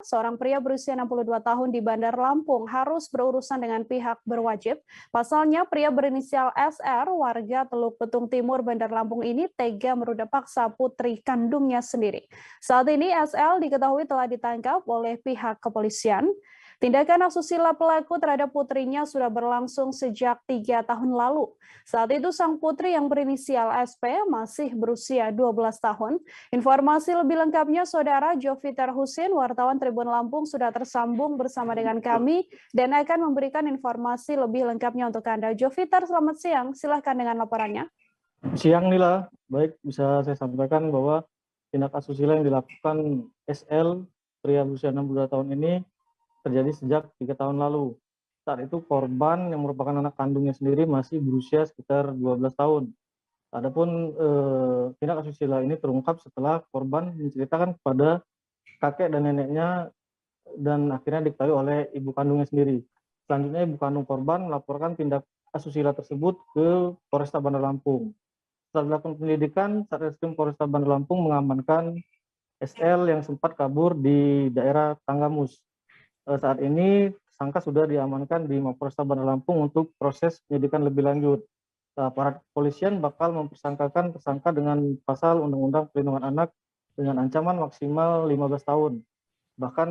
Seorang pria berusia 62 tahun di Bandar Lampung harus berurusan dengan pihak berwajib. Pasalnya, pria berinisial SR, warga Teluk Betung Timur, Bandar Lampung ini tega meruda paksa putri kandungnya sendiri. Saat ini, SL diketahui telah ditangkap oleh pihak kepolisian. Tindakan asusila pelaku terhadap putrinya sudah berlangsung sejak 3 tahun lalu. Saat itu sang putri yang berinisial SP masih berusia 12 tahun. Informasi lebih lengkapnya Saudara Joviter Husin, wartawan Tribun Lampung sudah tersambung bersama dengan kami dan akan memberikan informasi lebih lengkapnya untuk Anda. Joviter, selamat siang. Silahkan dengan laporannya. Siang Nila, baik bisa saya sampaikan bahwa tindak asusila yang dilakukan SL, pria berusia 62 tahun ini terjadi sejak 3 tahun lalu. Saat itu korban yang merupakan anak kandungnya sendiri masih berusia sekitar 12 tahun. Adapun tindak asusila ini terungkap setelah korban menceritakan kepada kakek dan neneknya dan akhirnya diketahui oleh ibu kandungnya sendiri. Selanjutnya ibu kandung korban melaporkan tindak asusila tersebut ke Polresta Bandar Lampung. Setelah dilakukan penyelidikan, Satreskrim Polresta Bandar Lampung mengamankan SL yang sempat kabur di daerah Tanggamus. Saat ini tersangka sudah diamankan di Mapolresta Bandar Lampung untuk proses penyidikan lebih lanjut. Aparat kepolisian bakal mempersangkakan tersangka dengan pasal Undang-Undang Perlindungan Anak dengan ancaman maksimal 15 tahun. Bahkan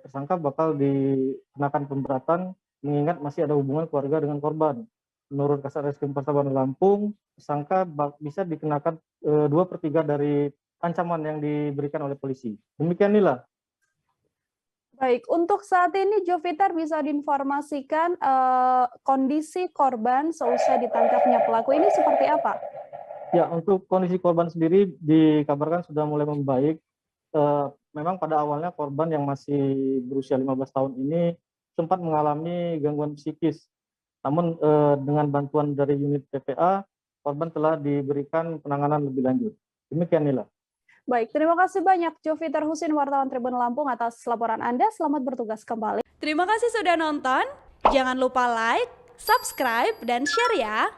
tersangka bakal dikenakan pemberatan mengingat masih ada hubungan keluarga dengan korban. Menurut Kasatreskrim Polresta Bandar Lampung, tersangka bisa dikenakan 2/3 dari ancaman yang diberikan oleh polisi. Demikian Nila. Baik, untuk saat ini Joviter bisa diinformasikan kondisi korban seusai ditangkapnya pelaku ini seperti apa? Ya, untuk kondisi korban sendiri dikabarkan sudah mulai membaik. Memang pada awalnya korban yang masih berusia 15 tahun ini sempat mengalami gangguan psikis. Namun dengan bantuan dari unit PPA, korban telah diberikan penanganan lebih lanjut. Demikian Nila. Baik, terima kasih banyak Joviter Husin, wartawan Tribun Lampung atas laporan Anda. Selamat bertugas kembali. Terima kasih sudah nonton. Jangan lupa like, subscribe, dan share ya.